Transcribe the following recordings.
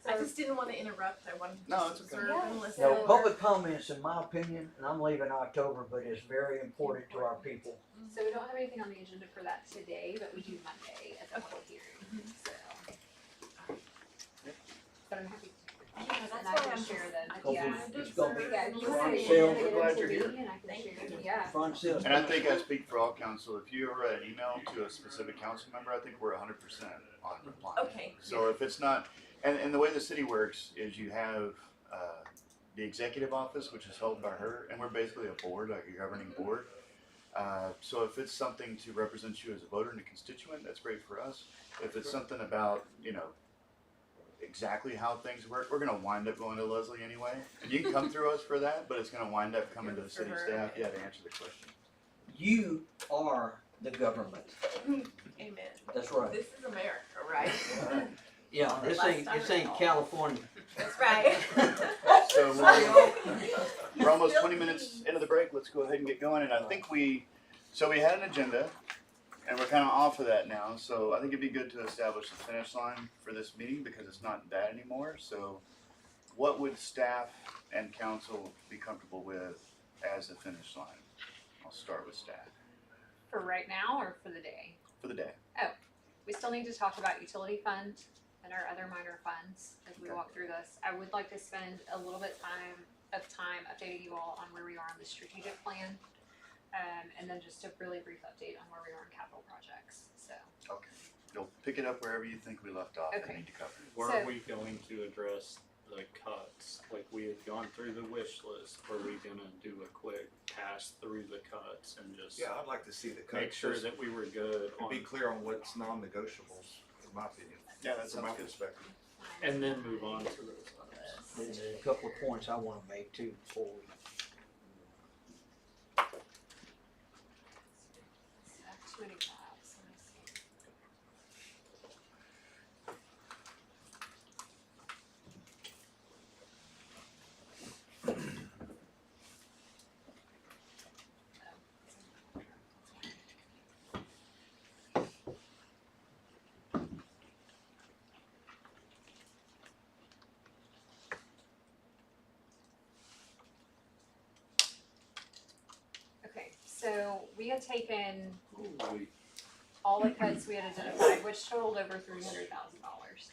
I just didn't want to interrupt. I wanted to just observe and listen. No, public comments, in my opinion, and I'm leaving October, but it's very important to our people. So we don't have anything on the agenda for that today, but we do Monday at the public hearing, so. But I'm happy. Yeah, that's And I why can I'm share them, Because yeah. it's gonna be Yeah, if you front want to sale. get We're glad into you're here. me and I can share them, yeah. Front sales. And I think I speak for all council, if you write an email to a specific council member, I think we're 100% on replying. Okay. So if it's not, and the way the city works is you have, the executive office, which is held by her, and we're basically a board, like a governing board. So if it's something to represent you as a voter and a constituent, that's great for us. If it's something about, exactly how things work, we're gonna wind up going to Leslie anyway. And you can come through us for that, but it's gonna wind up coming to the city staff, to answer the question. You are the government. Amen. That's right. This is America, right? Yeah, this ain't California. That's right. So we're almost 20 minutes into the break. Let's go ahead and get going. And I think we had an agenda, and we're kind of off of that now. So I think it'd be good to establish the finish line for this meeting because it's not that anymore. So what would staff and council be comfortable with as the finish line? I'll start with staff For right now or for the day? for the day. We still need to talk about utility fund and our other minor funds as we Okay. walk through this. I would like to spend a little bit of time updating you all on where we are on the strategic plan. And then just a really brief update on where we are on capital projects, so. Okay. You'll pick it up wherever you think we left off Okay. and need to cover. Were So- we going to address the cuts? Like we had gone through the wish list, were we gonna do a quick pass through the cuts and just Yeah, I'd like to see the cuts. make sure just that we were good to be on, clear on what's non-negotiables, in my opinion. Yeah, that From my sounds good. perspective. and then move on to those others. There's a couple of points I wanna make too before we. Too many tabs, let me see. Okay, so we had taken all the cuts we had identified, which totaled over $300,000.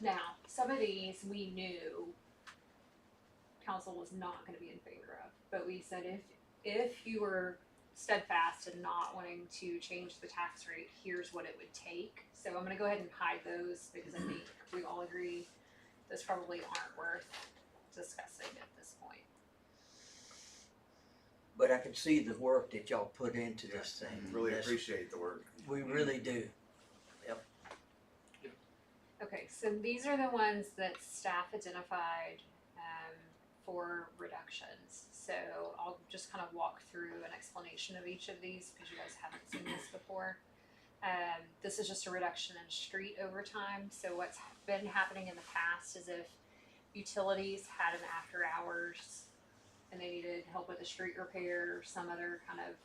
Now, some of these we knew council was not gonna be in favor of, but we said if you were steadfast in not wanting to change the tax rate, here's what it would take. So I'm gonna go ahead and hide those because I think we all agree those probably aren't worth discussing at this point. But I can see the work that y'all put into this thing. Really That's- appreciate the work. We really do. Okay, so these are the ones that staff identified for reductions. So I'll just kind of walk through an explanation of each of these because you guys haven't seen this before. This is just a reduction in street overtime. So what's been happening in the past is if utilities had an after hours and they needed help with a street repair or some other kind of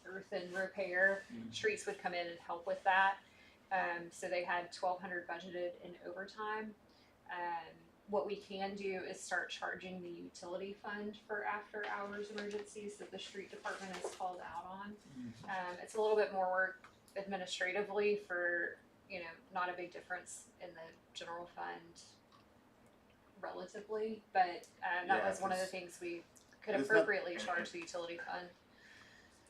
earthen repair, streets would come in and help with that. So they had $1,200 budgeted in overtime. What we can do is start charging the utility fund for after hours emergencies that the street department is called out on. It's a little bit more work administratively for, not a big difference in the general fund relatively, but that was one of the things we could it's not- appropriately charge the utility fund.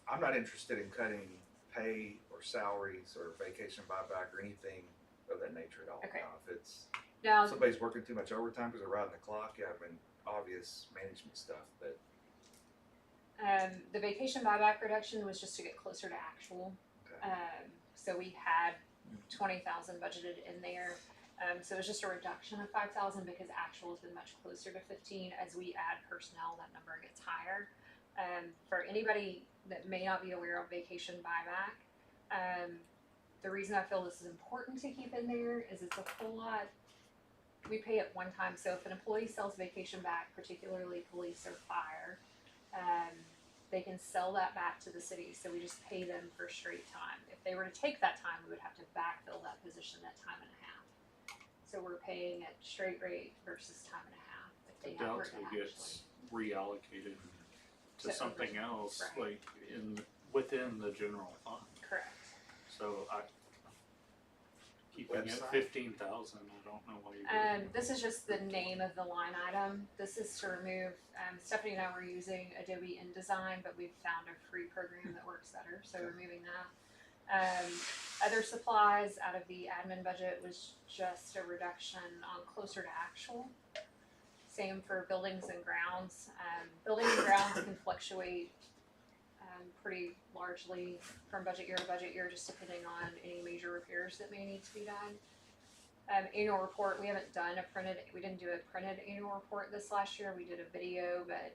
I'm not interested in cutting pay or salaries or vacation buyback or anything of that nature at all. Okay. Now, if it's Now, somebody's working too much overtime because they're riding the clock, yeah, I mean, obvious management stuff, but the vacation buyback reduction was just to get closer to actual. okay. So we had 20,000 budgeted in there. So it was just a reduction of 5,000 because actual has been much closer to 15. As we add personnel, that number gets higher. For anybody that may not be aware of vacation buyback, the reason I feel this is important to keep in there is it's a whole lot. We pay it one time. So if an employee sells vacation back, particularly police or fire, they can sell that back to the city. So we just pay them for straight time. If they were to take that time, we would have to backfill that position at time and a half. So So we're paying at straight rate versus time and a half if The they have delta to gets reallocated to To something over- else, right. like within the general fund. Correct. So keeping it Website? 15,000, I don't know why you would. This is just the name of the line item. This is to remove, Stephanie and I were using Adobe InDesign, but we've found a free program that works better, so removing that. Other supplies out of the admin budget was just a reduction on closer to actual. Same for buildings and grounds. Buildings and grounds can fluctuate pretty largely from budget year, just depending on any major repairs that may need to be done. Annual report, we didn't do a printed annual report this last year. We did a video, but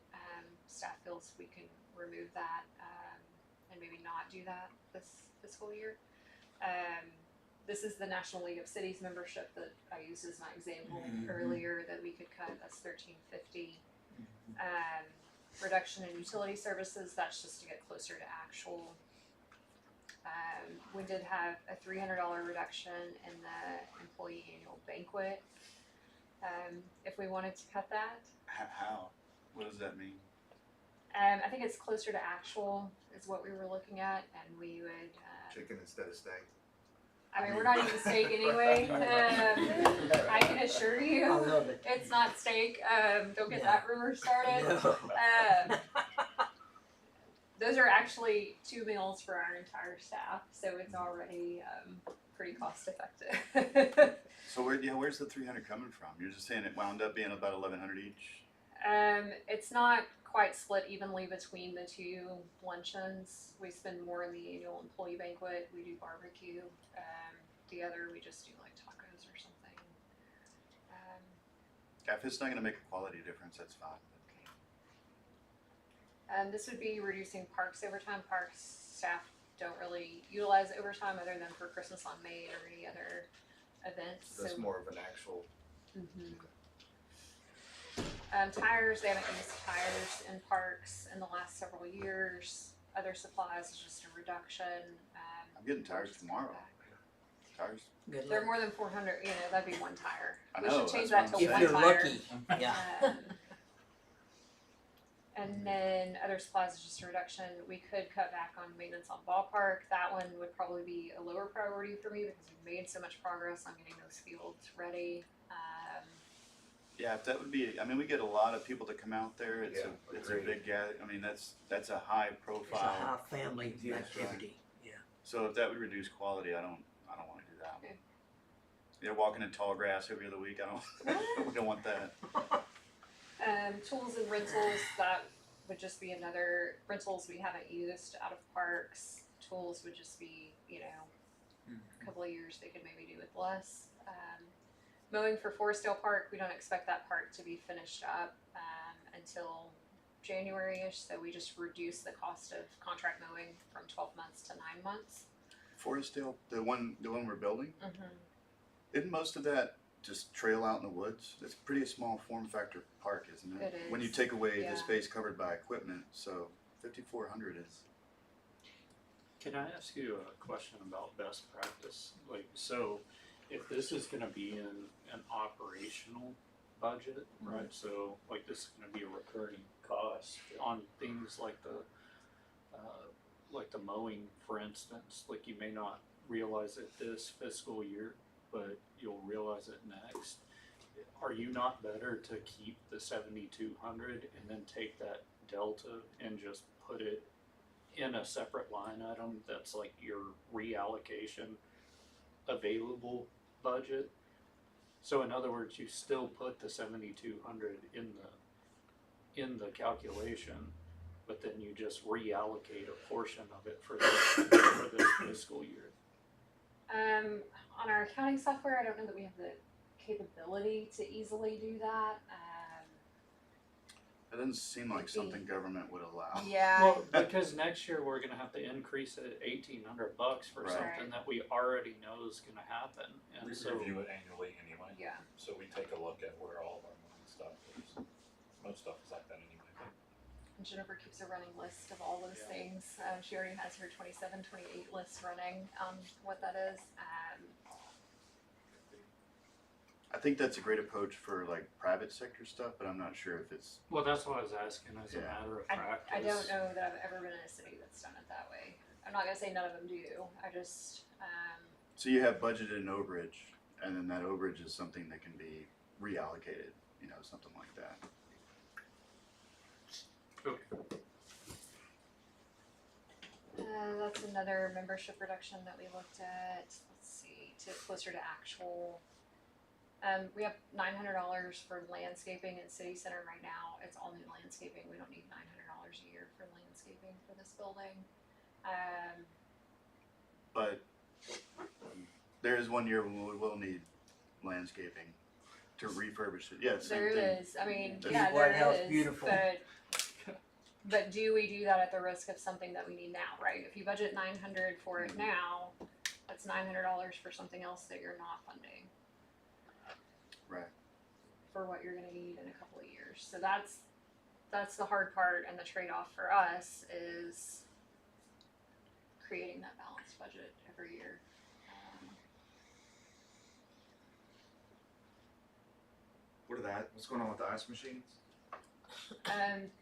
staff feels we can remove that and maybe not do that this fiscal year. This is the National League of Cities membership that I used as my example earlier that we could cut. That's $13.50. Reduction in utility services, that's just to get closer to actual. We did have a $300 reduction in the employee annual banquet. If we wanted to cut that, How? What does that mean? I think it's closer to actual is what we were looking at, and we would. Chicken instead of steak. I mean, we're not eating steak anyway. I can assure I you, love it. it's not steak. Don't get that rumor started. No. Those are actually 2 meals for our entire staff, so it's already pretty cost effective. So where's the 300 coming from? You're just saying it wound up being about 1,100 each. It's not quite split evenly between the two luncheons. We spend more in the annual employee banquet. We do barbecue. The other, we just do like tacos or something. If it's not going to make a quality difference, that's fine. This would be reducing parks overtime. Parks staff don't really utilize overtime other than for Christmas on Main or any other events. So that's more of an actual. Tires, they haven't used tires in parks in the last several years. Other supplies is just a reduction. I'm getting tires tomorrow. Tires. Good They're luck. more than 400, that'd be one tire. I We know, should change that's that what to I'm one If saying. tire. you're lucky, yeah. And then other supplies is just a reduction. We could cut back on maintenance on ballpark. That one would probably be a lower priority for me because we've made so much progress on getting those fields ready. Yeah, if that would be. I mean, we get a lot of people to come out there. It's a agreed. big I mean, that's a high It's a profile. high family Yeah. activity, yeah. So if that would reduce quality, I don't want to do that. Okay. They're walking in tall grass every other week. We don't want that. Tools and rentals, that would just be another, rentals we haven't used out of parks. Tools would just be, a couple of years they could maybe do with less. Mowing for Forestdale Park, we don't expect that park to be finished up until January-ish, so we just reduce the cost of contract mowing from 12 months to 9 months. Forestdale, the one we're building, isn't most of that just trail out in the woods? It's a pretty small form factor park, isn't it? It When you is, take away yeah. the space covered by equipment, so 5,400 is. Can I ask you a question about best practice? Like, so if this is gonna be in an operational budget, right? So like this is gonna be a recurring cost on things like the mowing, for instance, like you may not realize it this fiscal year, but you'll realize it next. Are you not better to keep the 7,200 and then take that delta and just put it in a separate line item that's like your reallocation available budget? So in other words, you still put the 7,200 in the calculation, but then you just reallocate a portion of it for this fiscal year. On our accounting software, I don't know that we have the capability to easily do that. It doesn't seem like something government would allow. Yeah. Well, because next year we're gonna have to increase it $1,800 for Right. something that we already know is gonna happen, and We so. review it annually anyway, Yeah. so we take a look at where all of our money stuff is. Most stuff is like that anyway. And Jennifer keeps a running list of all those Yeah. things. She already has her 27, 28 list running on what that is. I think that's a great approach for like private sector stuff, but I'm not sure if it's, Well, that's what I was asking as a Yeah. matter of I practice. don't know that I've ever been in a city that's done it that way. I'm not gonna say none of them do. I just, so you have budgeted an overage, and then that overage is something that can be reallocated, you know, something like that. that's another membership reduction that we looked at. Let's see, to closer to actual. We have $900 for landscaping in city center right now. It's all new landscaping. We don't need $900 a year for landscaping for this building. But there is one year when we will need landscaping to refurbish it. Yeah, same There thing. is. I mean, Keep yeah, White there House is. beautiful. But do we do that at the risk of something that we need now, right? If you budget $900 for it now, that's $900 for something else that you're not funding. Right. For what you're gonna need in a couple of years. So that's the hard part, and the trade-off for us is creating that balanced budget every year. What's going on with the ice machines?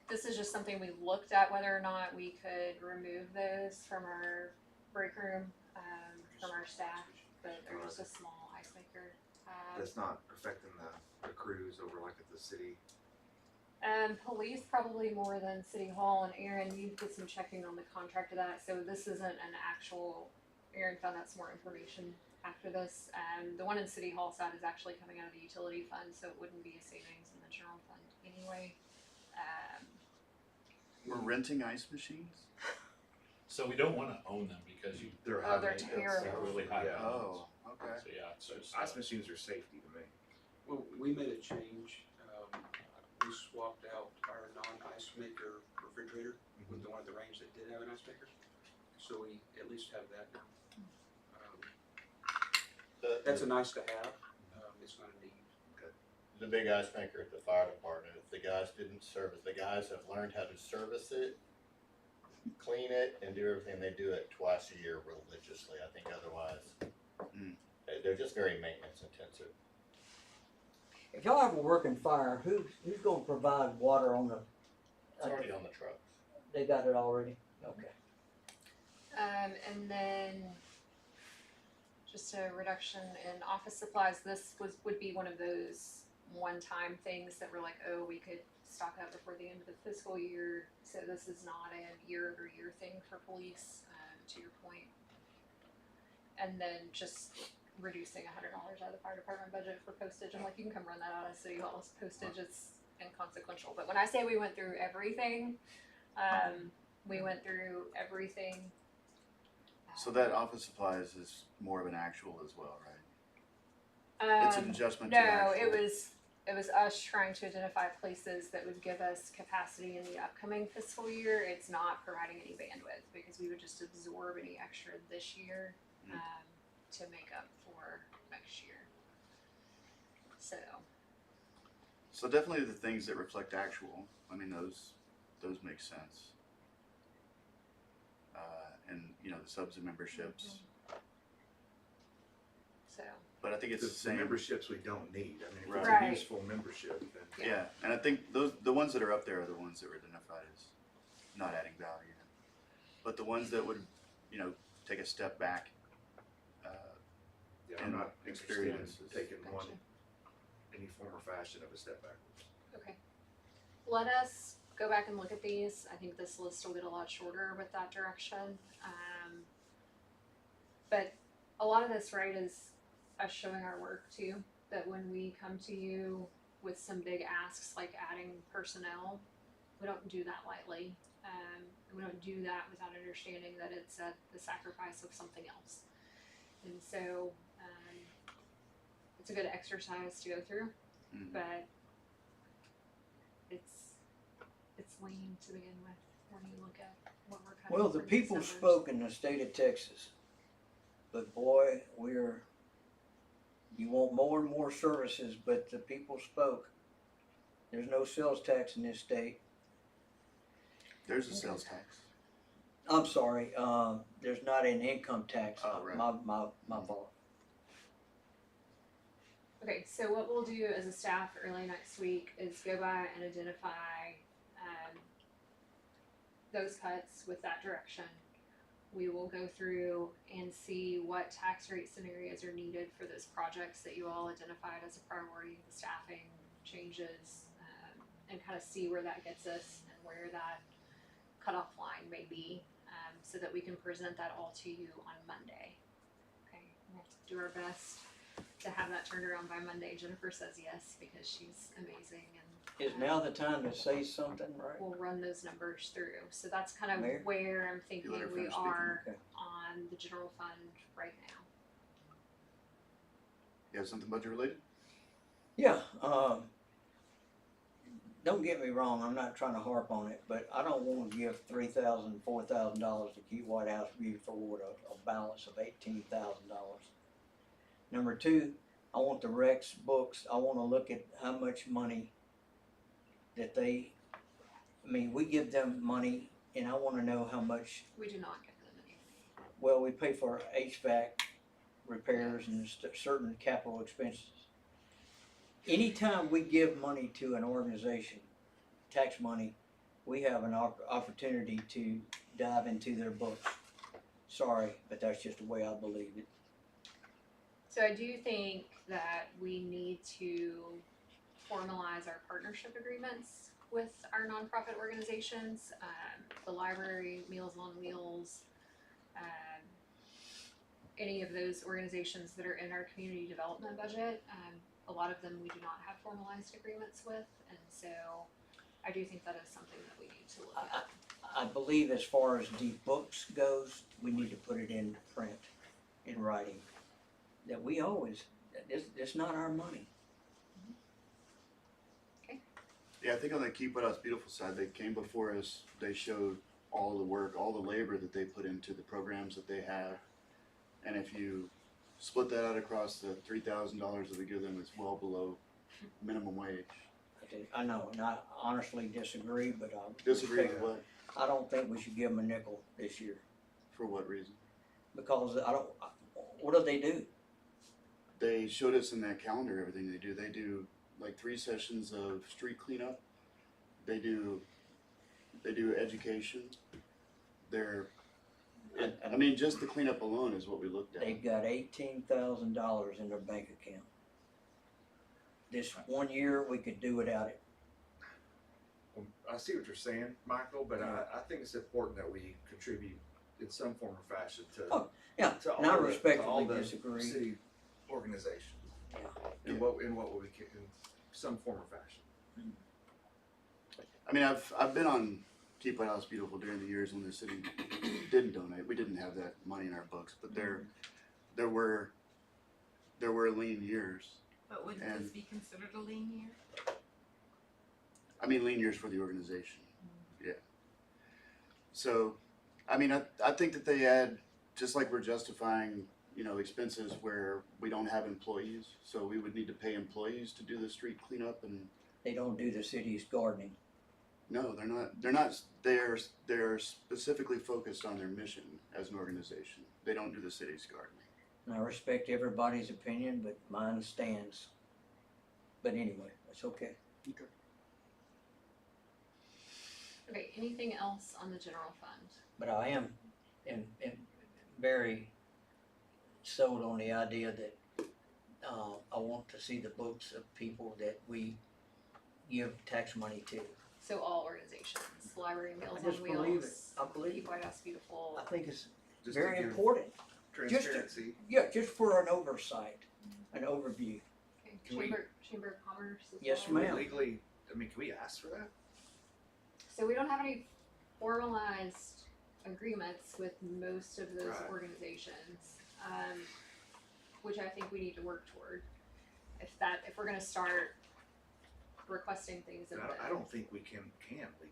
This is just something we looked at, whether or not we could remove those from our break room, from our staff, but they're just a small ice maker. That's not affecting the crews over like at the city. Police probably more than City Hall, and Aaron, you did some checking on the contract of that, so this isn't an actual, Aaron found out some more information after this. The one in City Hall side is actually coming out of the utility fund, so it wouldn't be a savings in the general fund anyway. We're renting ice machines? So we don't wanna own them because They're Oh, high they're maintenance. terrible. they're really high Yeah. maintenance. Oh, okay. So yeah, it's just, Ice machines are safety to me. Well, we made a change. We swapped out our non-ice maker refrigerator with the one at the range that did have an ice maker. So we at least have that now. That's a nice to have. It's not a need. the big ice maker at the fire department, if the guys didn't service, the guys have learned how to service it, clean it, and do everything. They do it twice a year religiously. I think otherwise, they're just very maintenance intensive. If y'all ever work in fire, who's gonna provide water on the? It's already on the trucks. They got it already. Okay. And then just a reduction in office supplies. This would be one of those one-time things that we're like, oh, we could stock up before the end of the fiscal year. So this is not a year-over-year thing for police, to your point. And then just reducing $100 out of the fire department budget for postage. I'm like, you can come run that out of City Hall's postage. It's inconsequential. But when I say we went through everything, we went through everything. So that office supplies is more of an actual as well, right? It's an adjustment to No, actual. it was us trying to identify places that would give us capacity in the upcoming fiscal year. It's not providing any bandwidth because we would just absorb any extra this year to make up for next year. So definitely the things that reflect actual. I mean, those make sense. And you know, the subs and memberships. So But I think it's the The same. memberships we don't need. I mean, if it's Right. a useful membership, then Yeah, and I think the ones that are up there are the ones that were identified as not adding value. But the ones that would, you know, take a step back. yeah, I'm And not interested in experiences. taking Gotcha. one, any form or fashion of a step backwards. okay, let us go back and look at these. I think this list will get a lot shorter with that direction. But a lot of this, right, is us showing our work too. That when we come to you with some big asks like adding personnel, we don't do that lightly. We don't do that without understanding that it's at the sacrifice of something else. And so it's a good exercise to go through, Mhm. but it's lean to begin with when you look at what we're cutting. Well, the from these people numbers. spoke in the state of Texas, but boy, you want more and more services, but the people spoke. There's no sales tax in this state. There's a sales tax. I'm sorry, there's not an income tax. Oh, right. My fault. Okay, so what we'll do as a staff early next week is go by and identify those cuts with that direction. We will go through and see what tax rate scenarios are needed for those projects that you all identified as a priority, the staffing changes, and kind of see where that gets us and where that cutoff line may be, so that we can present that all to you on Monday. Okay, we'll do our best to have that turned around by Monday. Jennifer says yes because she's amazing, and Is now the time to say something, right? we'll run those numbers through. So that's kind of Mayor? where I'm thinking let her we finish speaking. are Okay. on the general fund right now. You have something budget related? Yeah, don't get me wrong, I'm not trying to harp on it, but I don't wanna give $3,000, $4,000 to keep White House beautiful with a balance of $18,000. Number two, I want the Rex books, I wanna look at how much money that we give them money, and I wanna know how much, We do not give them any. well, we pay for HVAC repairs and certain capital expenses. Anytime we give money to an organization, tax money, we have an opportunity to dive into their books. Sorry, but that's just the way I believe it. So I do think that we need to formalize our partnership agreements with our nonprofit organizations, the library, Meals on Wheels, any of those organizations that are in our community development budget. A lot of them we do not have formalized agreements with, and so I do think that is something that we need to look at. I believe as far as the books goes, we need to put it in print, in writing. That we always, it's not our money. Yeah, I think on the Keep What House Beautiful side, they came before us, they showed all the work, all the labor that they put into the programs that they have. And if you split that out across the $3,000 that we give them, it's well below minimum wage. I know, and I honestly disagree, but I. Disagree with what? I don't think we should give them a nickel this year, For what reason? because what do they do? They showed us in that calendar everything they do. They do like 3 sessions of street cleanup. They do education. Just the cleanup alone is what we looked at. They've got $18,000 in their bank account. This one year, we could do without it. Well, I see what you're saying, Michael, but I think it's important that we contribute in some form or fashion to Oh, yeah, to and I all the respectfully disagree. city organizations. Yeah. In what we can, in some form or fashion. I mean, I've been on Keep White House Beautiful during the years when the city didn't donate. We didn't have that money in our books, but there were lean years. But would And- this be considered a lean year? I mean, lean years for the organization. Yeah. So, I mean, I think that they add, just like we're justifying, expenses where we don't have employees. So we would need to pay employees to do the street cleanup, and They don't do the city's gardening. no, they're not. They're specifically focused on their mission as an organization. They don't do the city's gardening. And I respect everybody's opinion, but mine stands. But anyway, that's okay. Okay, anything else on the general fund? But I am and very sold on the idea that I want to see the books of people that we give tax money to. So all organizations, library, Meals I just on believe it. Wheels, I believe Keep it. White House Beautiful. I think it's Just very to give important. transparency. Yeah, just for an oversight, an overview. Okay, Can we- Chamber of Commerce as Yes, well. ma'am. Legally, can we ask for that? So we don't have any formalized agreements with most of those Right. organizations, which I think we need to work toward. If we're gonna start requesting things of And them. I don't think we can legally.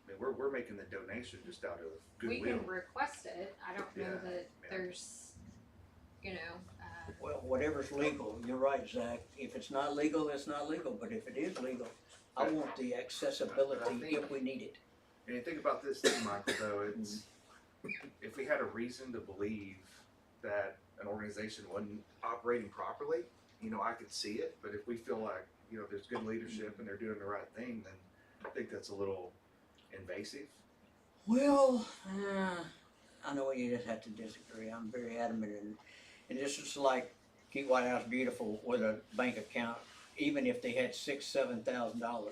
I mean, we're making the donation just out of We goodwill. can request it, I don't know Yeah, that yeah. there's, Well, whatever's legal, you're right, Zach. If it's not legal, it's not legal, but if it is legal, I want the accessibility if we need it. And you think about this too, Michael, though, it's, if we had a reason to believe that an organization wasn't operating properly, you know, I could see it, but if we feel like, you know, there's good leadership and they're doing the right thing, then I think that's a little invasive. Well, I know you just have to disagree. I'm very adamant and this is like keep White House beautiful with a bank account, even if they had $6,000-7,000.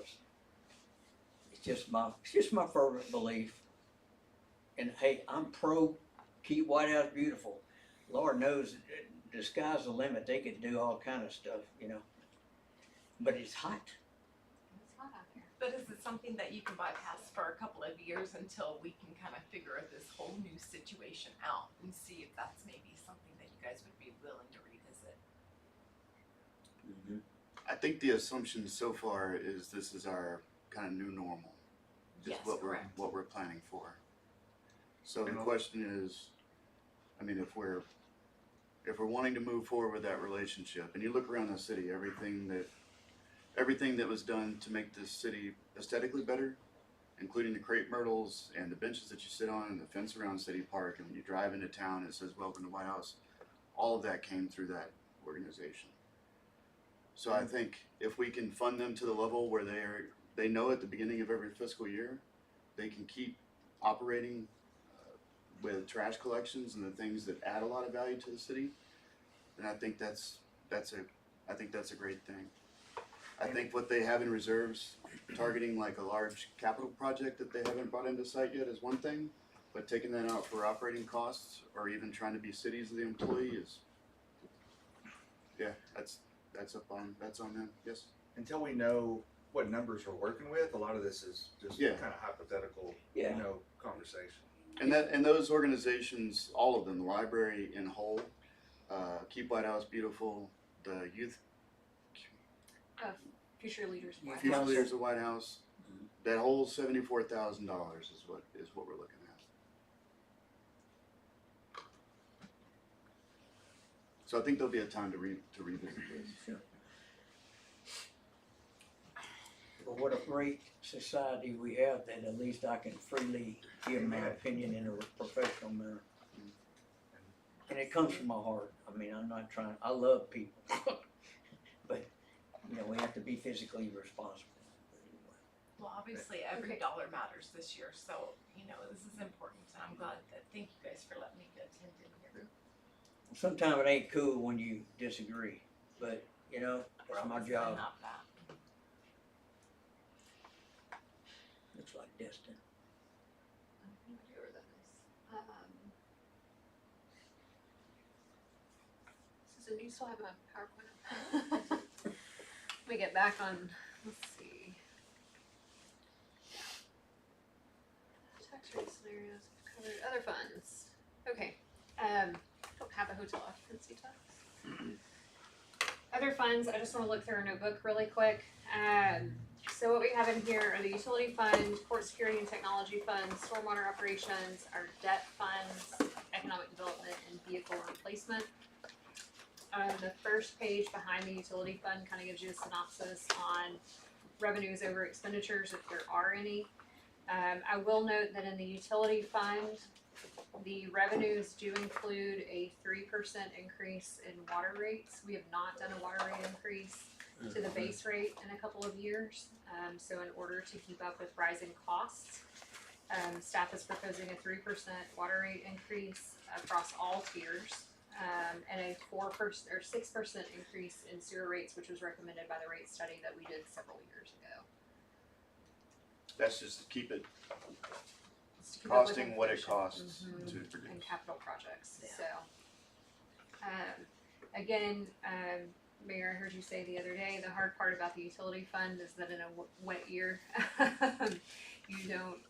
It's just my fervent belief. And hey, I'm pro keep White House beautiful. Lord knows the sky's the limit. They could do all kind of stuff, you know. But it's hot. It's hot out there. But is it something that you can bypass for a couple of years until we can kind of figure this whole new situation out and see if that's maybe something that you guys would be willing to revisit? I think the assumption so far is this is our kind of new normal. Is Yes, what correct. we're planning for. So the And question is, I mean, if we're wanting to move forward with that relationship, and you look around the city, everything that was done to make this city aesthetically better, including the crepe myrtles and the benches that you sit on and the fence around City Park, and when you drive into town it says welcome to White House, all of that came through that organization. So I think if we can fund them to the level where they know at the beginning of every fiscal year they can keep operating with trash collections and the things that add a lot of value to the city, then I think that's a great thing. I think what they have in reserves, targeting like a large capital project that they haven't brought into sight yet is one thing, but taking that out for operating costs or even trying to be cities of the employee is, yeah, that's on them. Yes. Until we know what numbers we're working with, a lot of this is just Yeah. kind of hypothetical, Yeah. you know, conversation. And those organizations, all of them, the library in whole, Keep White House Beautiful, the youth, Future leaders. of White Future House. Leaders of White House, that whole $74,000 is what we're looking at. So I think there'll be a time to revisit this. Sure. But what a great society we have that at least I can freely give my opinion in a professional manner. And it comes from my heart. I mean, I'm not trying, I love people. But, you know, we have to be physically responsible. Well, obviously, every Okay. dollar matters this year, so, you know, this is important, and I'm glad that, thank you guys for letting me attend in here. Sometimes it ain't cool when you disagree, but, you know, We're that's my always job. not that. Looks like Destin. I have no idea where that is. Susan, do you still have my PowerPoint up? Let me get back on, let's see. Tax rate scenarios, covered, other funds. Okay, don't have a hotel occupancy tax. Other funds, I just wanna look through our notebook really quick. So what we have in here are the utility fund, court security and technology funds, stormwater operations, our debt funds, economic development, and vehicle replacement. The first page behind the utility fund kind of gives you a synopsis on revenues over expenditures, if there are any. I will note that in the utility fund, the revenues do include a 3% increase in water rates. We have not done a water rate increase to the base rate in a couple of years. So in order to keep up with rising costs, staff is proposing a 3% water rate increase across all tiers. And a 4% or 6% increase in sewer rates, which was recommended by the rate study that we did several years ago. That's just to keep it Just to keep up with costing what it inflation. costs Mhm. to And produce. capital projects, so. Again, Mayor, I heard you say the other day, the hard part about the utility fund is that in a wet year, you don't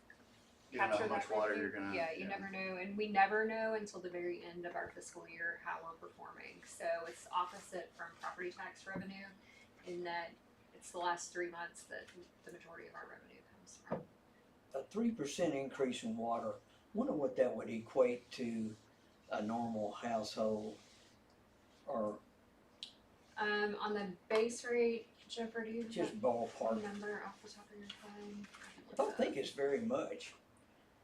You don't know capture how much that water revenue. you're gonna. Yeah, you never know, and we never know until the very end of our fiscal year how we're performing. So it's opposite from property tax revenue in that it's the last 3 months that the majority of our revenue comes from. A 3% increase in water, wonder what that would equate to a normal household or On the base rate, Jennifer, do you have just that ballpark. number off the top of your phone? I don't think it's very much.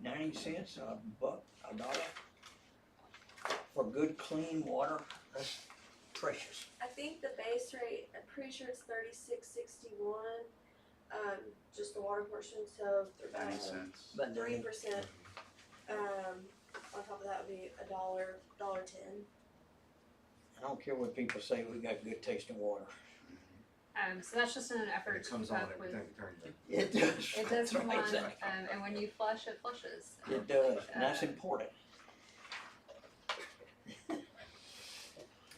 90 cents, $1, $1 for good clean water. precious. I think the base rate, I'm pretty sure it's 36.61. Just the water portion, so 90 cents. But 3%. On top of that would be $1.10. I don't care what people say, we got good tasting water. So that's just in an And effort it to comes keep on up with. every time you turn it. It does. It does That's come right, on, exactly. and when you flush, it flushes. It does, and that's Uh, important.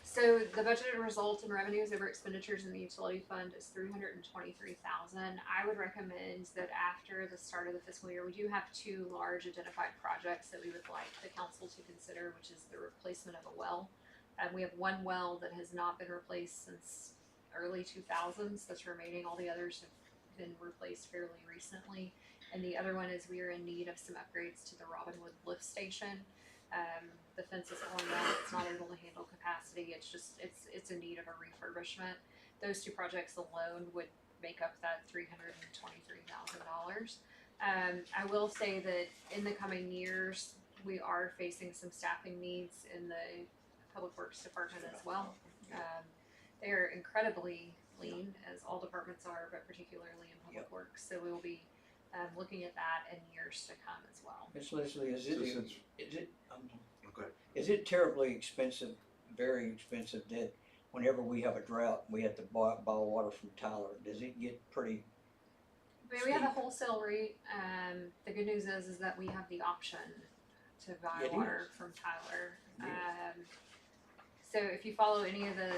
So the budgeted result in revenues over expenditures in the utility fund is $323,000. I would recommend that after the start of the fiscal year, we do have two large identified projects that we would like the council to consider, which is the replacement of a well. We have one well that has not been replaced since early 2000s that's remaining. All the others have been replaced fairly recently. And the other one is we are in need of some upgrades to the Robinwood lift station. The fence is going down, it's not able to handle capacity, it's in need of a refurbishment. Those two projects alone would make up that $323,000. I will say that in the coming years, we are facing some staffing needs in the Public Works Department as well. They are incredibly lean, as all departments are, but particularly in Public Works, so we will be looking at that in years to come as well. Miss Leslie, Go ahead. is it terribly expensive, very expensive, that whenever we have a drought, we have to buy water from Tyler? Does it get pretty, I mean, we have a wholesale rate. The good news is that we have the option to buy It water is. from Tyler. It So if you follow any of the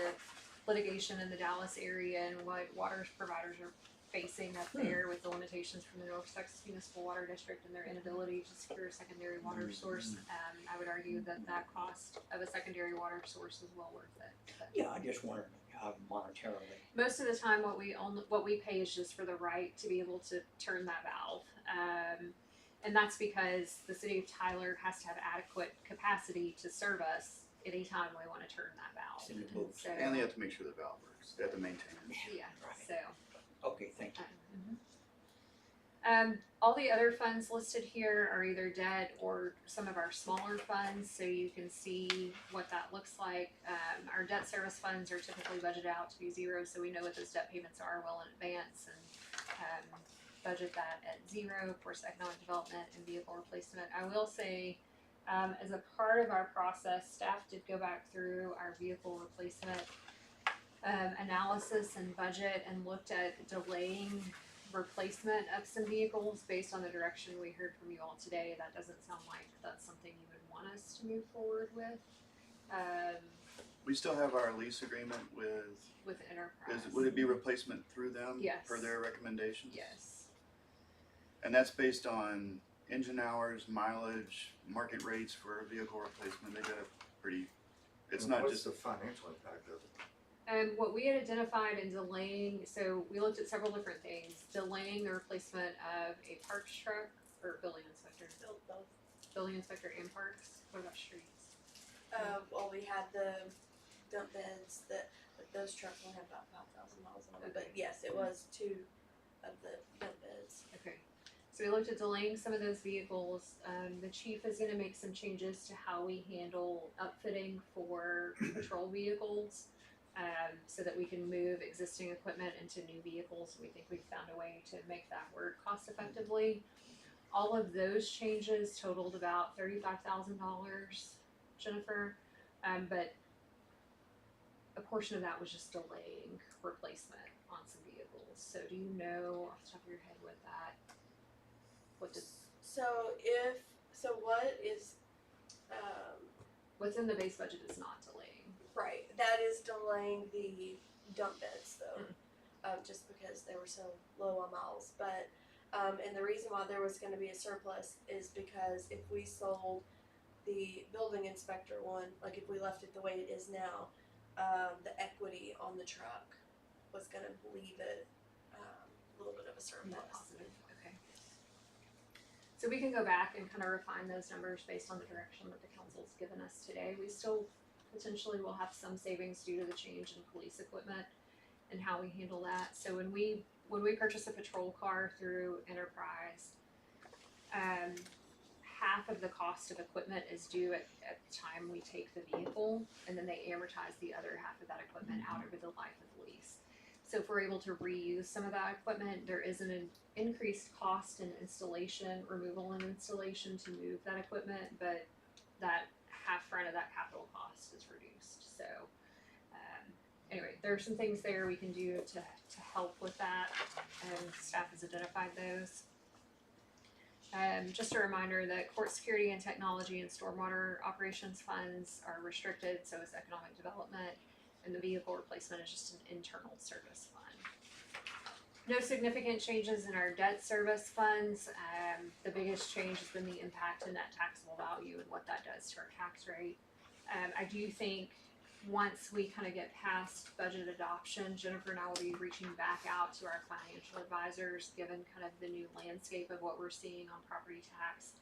litigation in the Dallas area and what water providers are facing up there with the limitations from the North Texas Municipal Water District and their inability to secure a secondary water source, I would argue that that cost of a secondary water source is well worth it. But yeah, I just wondered how monetarily. most of the time, what we pay is just for the right to be able to turn that valve, and that's because the city of Tyler has to have adequate capacity to serve us anytime we want to turn that valve. It's in the books. So, And they have to make sure the valve works. They have to maintain it. yeah, Right. so. Okay, thank you. All the other funds listed here are either debt or some of our smaller funds, so you can see what that looks like. Our debt service funds are typically budgeted out to be zero, so we know what those debt payments are well in advance and budget that at zero. Of course, economic development and vehicle replacement. I will say, as a part of our process, staff did go back through our vehicle replacement analysis and budget and looked at delaying replacement of some vehicles based on the direction we heard from you all today. That doesn't sound like that's something you would want us to move forward with. We still have our lease agreement With Enterprise. would it be replacement through them? Yes. Per their recommendations? Yes. And that's based on engine hours, mileage, market rates for vehicle replacement. They got a pretty, it's not What's just, the financial impact of it? What we had identified in delaying, so we looked at several different things. Delaying the replacement of a parks truck or building inspector. Building inspector and parks. What about streets? Well, we had the dump beds but those trucks only have about 5,000 miles on them. But Okay. yes, it was two of the dump beds. Okay, so we looked at delaying some of those vehicles. The chief is gonna make some changes to how we handle upfitting for patrol vehicles, so that we can move existing equipment into new vehicles. We think we've found a way to make that work cost effectively. All of those changes totaled about $35,000, Jennifer, but a portion of that was just delaying replacement on some vehicles. So do you know off the top of your head what What is what's in the base budget is not delaying? right? That is delaying the dump beds though, just because they were so low on miles. But and the reason why there was going to be a surplus is because if we sold the building inspector one, like if we left it the way it is now, the equity on the truck was going to leave it a little bit of a surplus. Net positive, okay. So we can go back and kind of refine those numbers based on the direction that the council's given us today. We still potentially will have some savings due to the change in police equipment and how we handle that. So when we purchase a patrol car through Enterprise, half of the cost of equipment is due at the time we take the vehicle, and then they amortize the other half of that equipment out over the life of the lease. So if we're able to reuse some of that equipment, there is an increased cost in installation, removal and installation to move that equipment, but that half front of that capital cost is reduced. So anyway, there are some things there we can do to help with that, and staff has identified those. Just a reminder that court security and technology and stormwater operations funds are restricted, so is economic development, and the vehicle replacement is just an internal service fund. No significant changes in our debt service funds. The biggest change has been the impact to net taxable value and what that does to our tax rate. I do think once we kind of get past budget adoption, Jennifer and I will be reaching back out to our financial advisors, given kind of the new landscape of what we're seeing on property tax,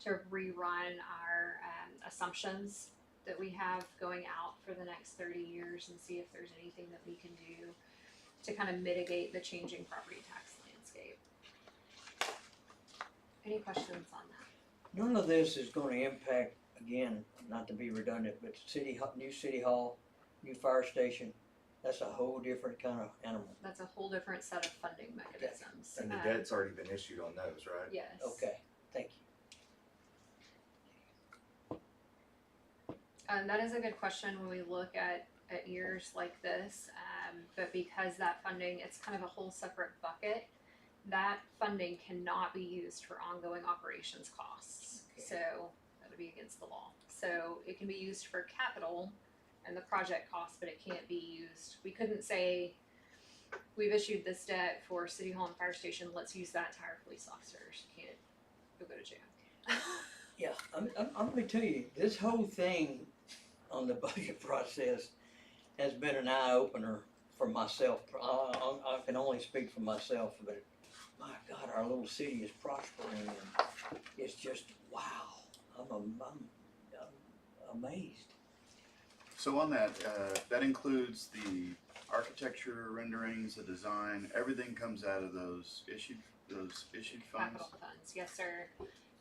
to rerun our assumptions that we have going out for the next 30 years and see if there's anything that we can do to kind of mitigate the changing property tax landscape. Any questions on that? None of this is gonna impact, again, not to be redundant, but new city hall, new fire station, that's a whole different kind of animal. That's a whole different set of funding mechanisms. And the debt's already been issued on those, right? Yes. Okay, thank you. That is a good question when we look at years like this, but because that funding, it's kind of a whole separate bucket, that funding cannot be used for ongoing operations costs. Okay. So that would be against the law. So it can be used for capital and the project costs, but it can't be used. We couldn't say, we've issued this debt for City Hall and Fire Station, let's use that to hire police officers. You can't, you'll go to jail. Yeah, I'm gonna tell you, this whole thing on the budget process has been an eye opener for myself. I can only speak for myself, but my God, our little city is prospering, and it's just wow. I'm amazed. So on that, that includes the architecture renderings, the design, everything comes out of those issued funds? Capital funds, yes, sir.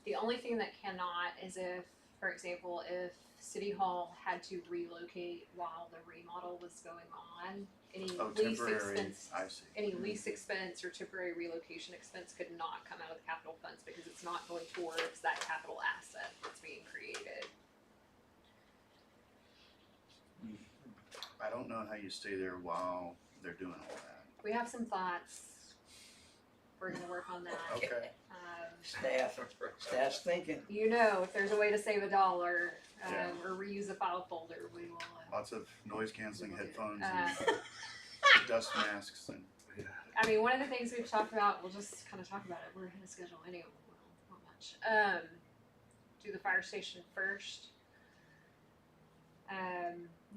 The only thing that cannot is if, for example, if City Hall had to relocate while the remodel was going on, any lease temporary, expense, I see. any lease expense or temporary relocation expense could not come out of the capital funds because it's not going towards that capital asset that's being created. I don't know how you stay there while they're doing all that. We have some thoughts. We're gonna work on that. Okay. Staff's thinking. You know, if there's a way to save $1, Yeah. or reuse a file folder, we will. Lots of noise canceling headphones Uh, and dust masks and. I mean, one of the things we've talked about, we'll just kind of talk about it. We're ahead of schedule anyway. Well, not much. Do the fire station first.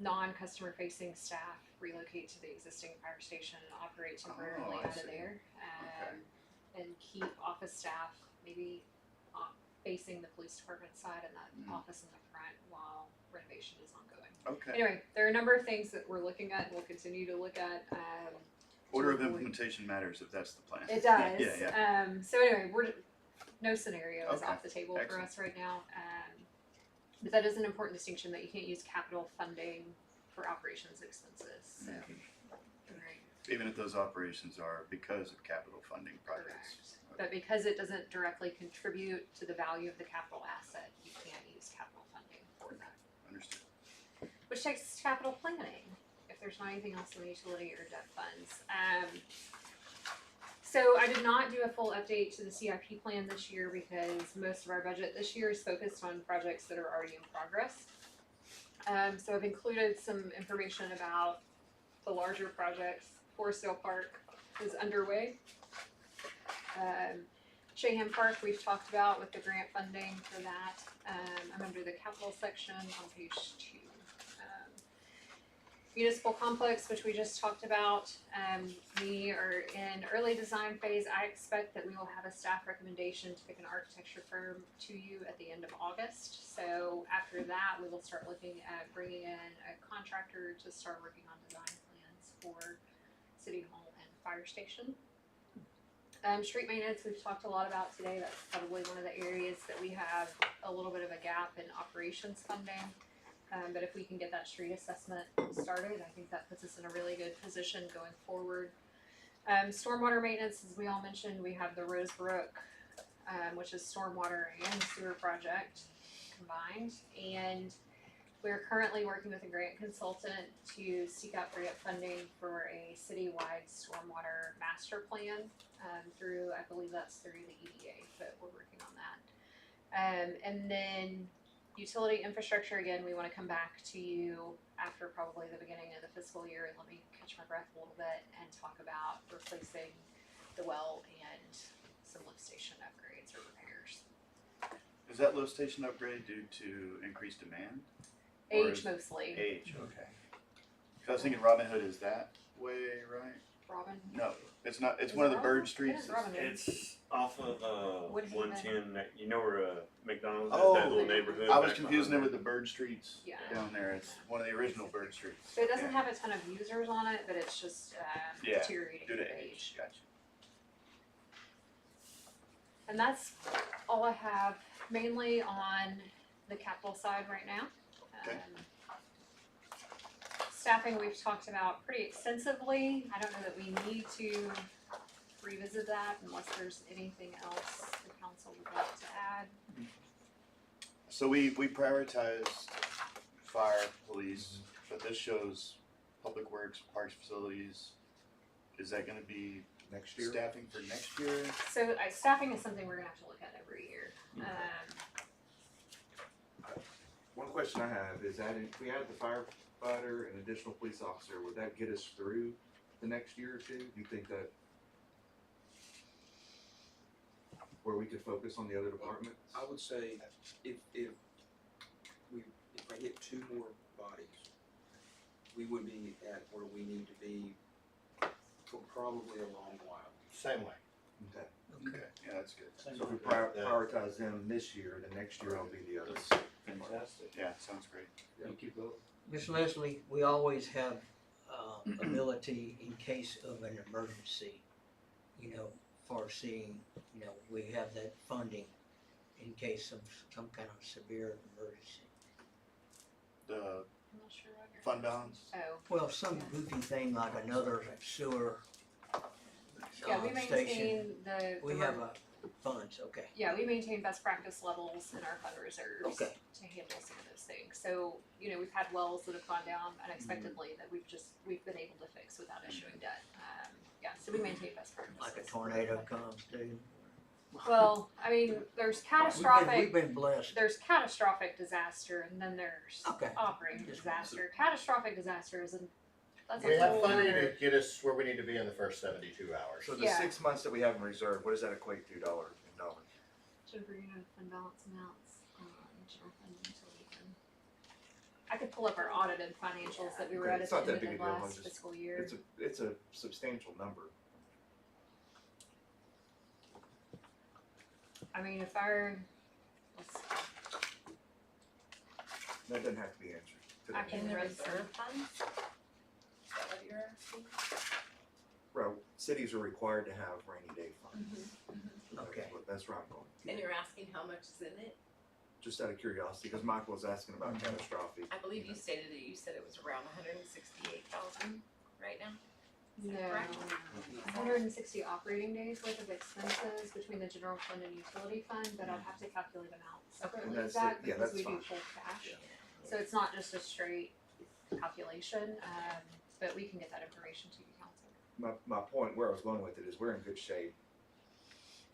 Non-customer facing staff relocate to the existing fire station and operate temporarily I out of see. there. Okay. And keep office staff maybe facing the police department side and that office in the front while renovation is ongoing. Okay. Anyway, there are a number of things that we're looking at and we'll continue to look at. Order of implementation matters if that's the plan. It does. Yeah. So anyway, no scenario is Okay. off the table for Excellent. us right now. But that is an important distinction that you can't use capital funding for operations expenses. So, right, Even if those operations are because of capital funding projects. correct. But because it doesn't directly contribute to the value of the capital asset, you can't use capital funding for that. Understood. Which takes capital planning, if there's not anything else in the utility or debt funds. So I did not do a full update to the CIP plan this year because most of our budget this year is focused on projects that are already in progress. So I've included some information about the larger projects. Forestdale Park is underway. Shaham Park we've talked about with the grant funding for that. I'm under the capital section on page 2. Municipal complex, which we just talked about, we are in early design phase. I expect that we will have a staff recommendation to pick an architecture firm to you at the end of August. So after that, we will start looking at bringing in a contractor to start working on design plans for City Hall and Fire Station. Street maintenance, we've talked a lot about today. That's probably one of the areas that we have a little bit of a gap in operations funding. But if we can get that street assessment started, I think that puts us in a really good position going forward. Stormwater maintenance, as we all mentioned, we have the Rosebrook, which is stormwater and sewer project combined. And we're currently working with a grant consultant to seek out grant funding for a citywide stormwater master plan through, I believe that's through the EDA, but we're working on that. And then utility infrastructure, again, we want to come back to you after probably the beginning of the fiscal year and let me catch my breath a little bit and talk about replacing the well and some lift station upgrades or repairs. Is that lift station upgrade due to increased demand? Or Age is- mostly. Age, okay. 'Cause I was thinking Robin Hood is that way, right? Robin? No, it's not, it's Is one of it the Robin? bird streets. It is Robin Hood. It's off of Woodhaven. 110. You know where McDonald's is, Oh, that little neighborhood. I was back confusing it behind with the bird streets Yeah. down there. It's one of the original bird streets. So it doesn't Okay. have a ton of users on it, but it's just Yeah, deteriorating Due with to age. age, gotcha. And that's all I have, mainly on the capital side right now. Okay. Staffing, we've talked about pretty extensively. I don't know that we need to revisit that unless there's anything else the council would like to add. So we prioritized fire, police, but this shows public works, parks, facilities. Is that gonna be Next year? staffing for next year? So staffing is something we're gonna have to look at every year. One question I have is that if we add the firefighter and additional police officer, would that get us through the next year or two? Do you think that where we could focus on the other departments? I would say if I get 2 more bodies, we would be at where we need to be for probably a long while. Same way. Okay. Okay, yeah, that's good. Same So if we way. prioritize them this year, then next year will be the others. Fantastic. Yeah, sounds great. Thank you both. Miss Leslie, we always have, ability in case of an emergency, foreseeing, we have that funding in case of some kind of severe emergency. The I'm not sure what you're. fund balance? Oh, Well, some goofy thing like another sewer, yeah, we station. maintain the. We have funds, okay. Yeah, we maintain best practice levels in our fund reserves Okay. to handle some of those things. So, we've had wells that have gone down unexpectedly that we've been able to fix without issuing debt. Yeah, so we maintain best practices. Like a tornado comes, dude. Well, I mean, there's catastrophic. We've been blessed. There's catastrophic disaster, and then there's Okay. operating Just disaster. Catastrophic disaster is that's We a have whole funding other. to get us where we need to be in the first 72 hours. So the Yeah. 6 months that we have in reserve, what does that equate to in dollars? Jennifer, you know fund balance amounts on general fund and utility fund. I could pull up our audited financials that we were Okay, at it's the not that end big a of deal, last just- fiscal year. It's a substantial number. I mean, if our, let's, That doesn't have to be answered today. I can In the run reserve some. funds? Is that what you're asking? Well, cities are required to have rainy day funds. Okay. That's where I'm going. And you're asking how much is in it? Just out of curiosity, because Michael was asking about catastrophic. I believe you stated that you said it was around 168,000 right now. No, Correct. 160 operating days worth of expenses between the general fund and utility fund, but I'd have to calculate them out separately that's of that it. Yeah, because that's we do fine. full cash. So it's not just a straight calculation, but we can get that information to you, council. My point where I was going with it is we're in good shape.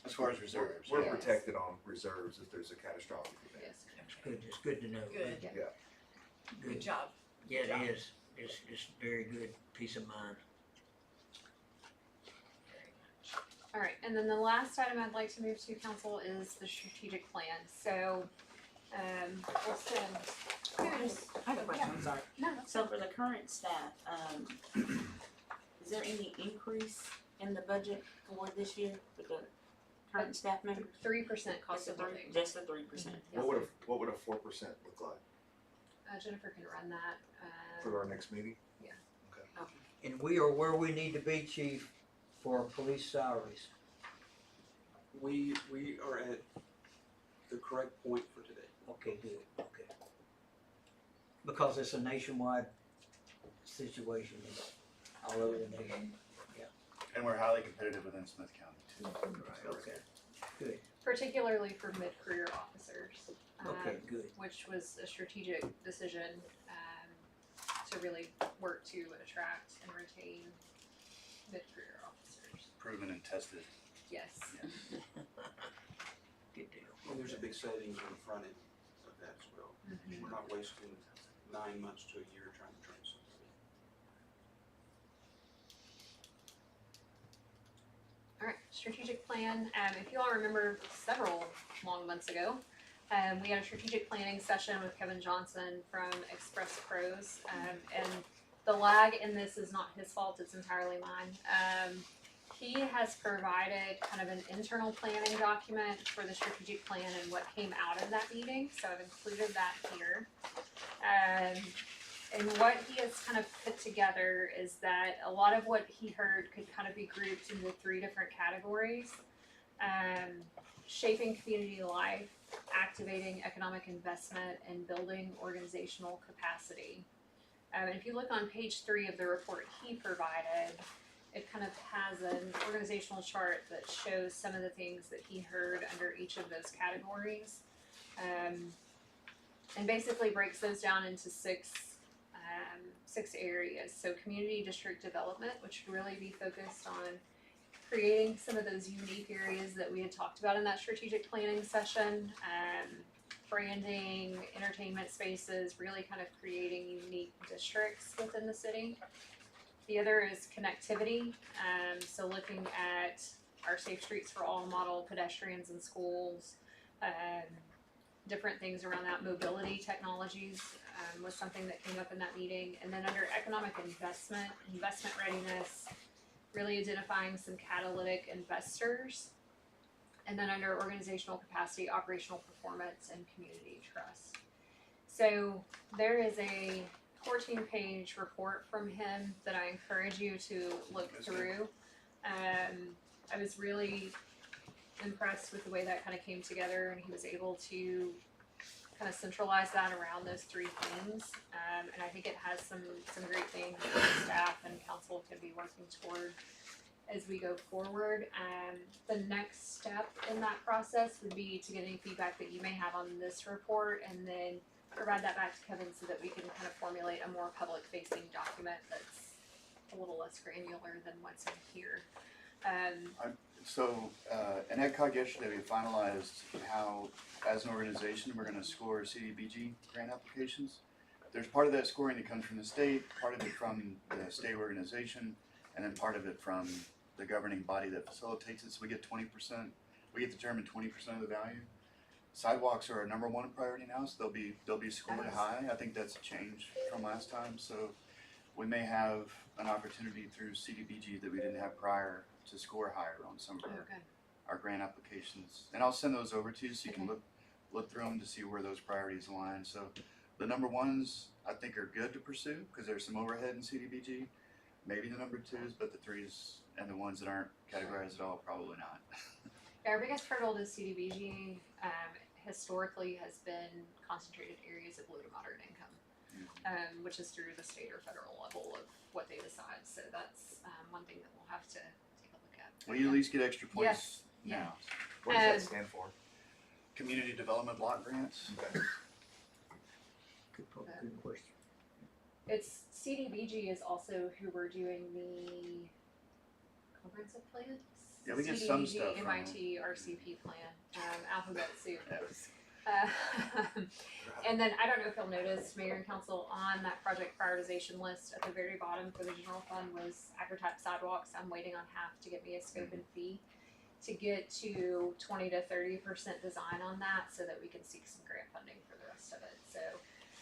As far as reserves. We're Yes. protected on reserves if there's a catastrophic event. Yes. It's good to know. Good. Yeah. Good job. Yeah, it is. It's very good peace of mind. Very much. All right, and then the last item I'd like to move to, council, is the strategic plan. So, we'll send, I have a question, I'm sorry. no, that's So for the current staff, is there any increase in the budget for this year for the current staff member? 3% cost of living. Just the 3%. What would a 4% look like Jennifer can run that. for our next meeting? And we are where we need to be, chief, for police salaries. We are at the correct point for today. Okay, good, okay. Because it's a nationwide situation all over the nation. And we're highly competitive within Smith County too. Right, okay, good, particularly for mid-career officers. okay, good. Which was a strategic decision to really work to attract and retain mid-career officers. Proven and tested. Yes. Good deal. And there's a big savings on the front end of that as well. Mhm. We're not wasting 9 months to a year trying to train somebody. All right, strategic plan. If you all remember several long months ago, we had a strategic planning session with Kevin Johnson from Express Pros. And the lag in this is not his fault, it's entirely mine. He has provided kind of an internal planning document for the strategic plan and what came out of that meeting, so I've included that here. And what he has kind of put together is that a lot of what he heard could kind of be grouped into 3 different categories. Shaping community life, activating economic investment, and building organizational capacity. And if you look on page 3 of the report he provided, it kind of has an organizational chart that shows some of the things that he heard under each of those categories. And basically breaks those down into 6 areas. So community district development, which would really be focused on creating some of those unique areas that we had talked about in that strategic planning session. Branding, entertainment spaces, really kind of creating unique districts within the city. The other is connectivity, so looking at our Safe Streets for All model, pedestrians in schools, different things around that. Mobility technologies was something that came up in that meeting. And then under economic investment, investment readiness, really identifying some catalytic investors. And then under organizational capacity, operational performance, and community trust. So there is a 14-page report from him that I encourage you to look through. I was really impressed with the way that kind of came together, and he was able to kind of centralize that around those 3 themes. And I think it has some great things that the staff and council can be working toward as we go forward. The next step in that process would be to get any feedback that you may have on this report and then provide that back to Kevin so that we can kind of formulate a more public facing document that's a little less granular than what's in here. So, in EdCog yesterday, we finalized how, as an organization, we're gonna score CDBG grant applications. There's part of that scoring that comes from the state, part of it from the state organization, and then part of it from the governing body that facilitates it. So we get 20%, we get determined 20% of the value. Sidewalks are our #1 priority now, so they'll be scored high. I think that's a change from last time. So we may have an opportunity through CDBG that we didn't have prior to score higher on some of our grant applications. And I'll send those over to you so you can look through them to see where those priorities align. So the #1s I think are good to pursue because there's some overhead in CDBG. Maybe the #2s, but the 3s and the ones that aren't categorized at all, probably not. Our biggest hurdle to CDBG historically has been concentrated areas of low to moderate income, which is through the state or federal level of what they decide. So that's one thing that we'll have to take a look at. Well, you at least get extra points Yeah. now. What does that stand for? Community Development Block Grants. Okay. Good question. It's CDBG is also who we're doing the comprehensive plans. Yeah, we get some CDBG, stuff from MIT, RCP plan, alphabet soup. And then I don't know if you'll notice, Mayor and Council, on that project prioritization list at the very bottom for the general fund was agri-type sidewalks. I'm waiting on half to get me a scope and fee to get to 20 to 30% design on that so that we can seek some grant funding for the rest of it. So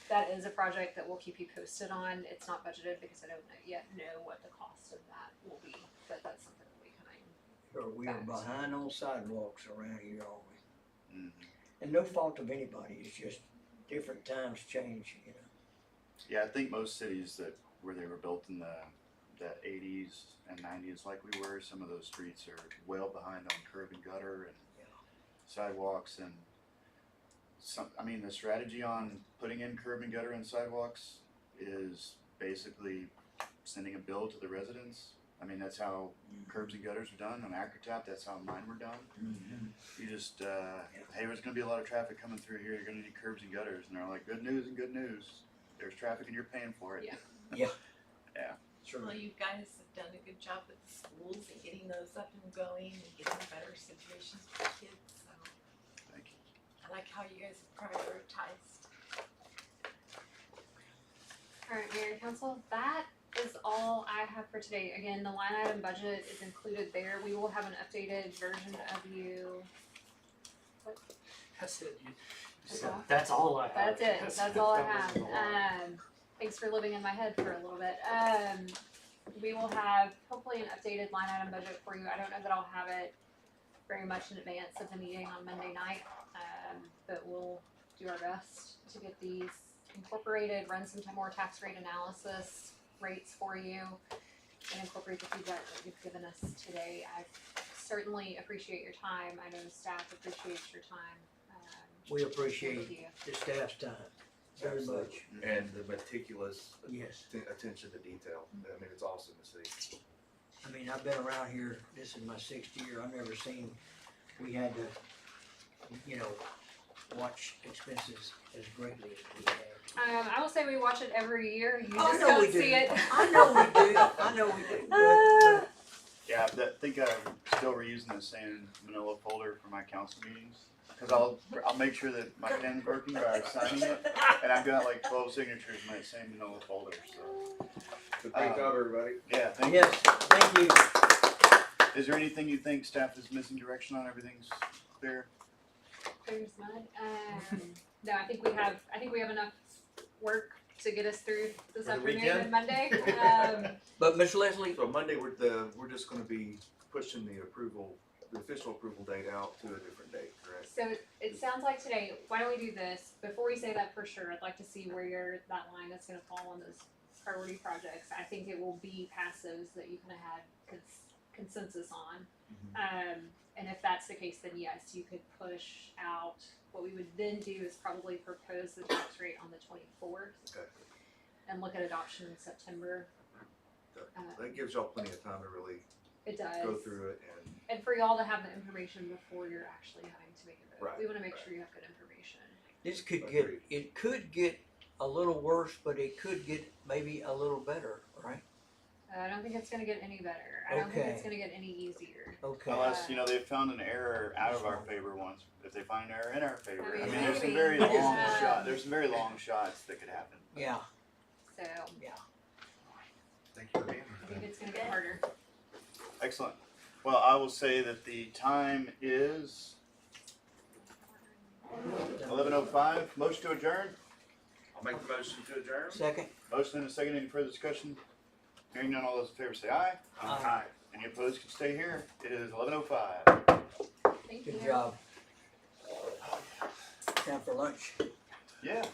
that is a project that we'll keep you posted on. It's not budgeted because I don't yet know what the cost of that will be, but that's something that we kind of We are behind on sidewalks around here, aren't we? Mhm. And no fault of anybody, it's just different times change, you know. Yeah, I think most cities where they were built in the 80s and 90s like we were, some of those streets are well behind on curb and gutter and sidewalks and the strategy on putting in curb and gutter and sidewalks is basically sending a bill to the residents. I mean, that's how curbs and gutters are done on Acrotap, that's how mine were done. You just, hey, there's gonna be a lot of traffic coming through here, you're gonna need curbs and gutters, and they're like, good news and good news. There's traffic and you're paying for it. Yeah. Sure. Well, you guys have done a good job with the schools and getting those up and going and getting better situations for the kids, so Thank you. I like how you guys have prioritized. Alright, Mayor and Council, that is all I have for today. Again, the line item budget is included there. We will have an updated version of you. That's it. That's all? That's all I have. That's it. That's all I that have. wasn't a lot. Thanks for living in my head for a little bit. We will have hopefully an updated line item budget for you. I don't know that I'll have it very much in advance of the meeting on Monday night, but we'll do our best to get these incorporated, run some more tax rate analysis rates for you, and incorporate the feedback that you've given us today. I certainly appreciate your time. I know the staff appreciates your time. We appreciate Thank you. the staff's time very much. And the meticulous Yes. attention to detail. I mean, it's awesome to see. I mean, I've been around here, this is my 6th year, I've never seen, we had to, watch expenses as greatly as we have. I will say we watch it every year. You Oh, I just know we don't do. see it. I know we do, I know we do, but Yeah, I think I'm still reusing the same manila folder for my council meetings. Cause I'll make sure that my pen's working by signing it, and I've got like 12 signatures in that same manila folder, so. So great job, everybody. Yeah, thank you. yes, thank you. Is there anything you think staff is missing direction on? Everything's clear? There's mud. No, I think we have enough work to get us through this For the afternoon weekend? and Monday. But Miss Leslie, So Monday, we're just gonna be pushing the official approval date out to a different date, correct? So it sounds like today, why don't we do this? Before we say that for sure, I'd like to see where that line is gonna fall on those priority projects. I think it will be past those that you kinda had consensus on. And if that's the case, then yes, you could push out. What we would then do is probably propose the tax rate on the 24th. Okay. And look at adoption in September. That gives y'all plenty of time to really It does. go through it And for y'all to have the information before you're actually having to make a vote. Right, We wanna make right. sure you have good information. this could Agreed. it could get a little worse, but it could get maybe a little better, right? I don't think it's gonna get any better. I don't think it's Okay. gonna get any easier. Okay. Unless, they've found an error out of our favor once, if they find an error in our favor. I mean, There's some maybe. very long Yeah. there's some very long shots that could happen. Yeah, So Thank you for being I think it's gonna get harder. Excellent. Well, I will say that the time is 11:05. Motion to adjourn. I'll make the motion to adjourn. second. Motion and a second. Any further discussion? Hearing none, all those in favor say aye. Aye. Any opposed can stay here. It is 11:05. Thank you. Good job. Time for lunch. Yeah.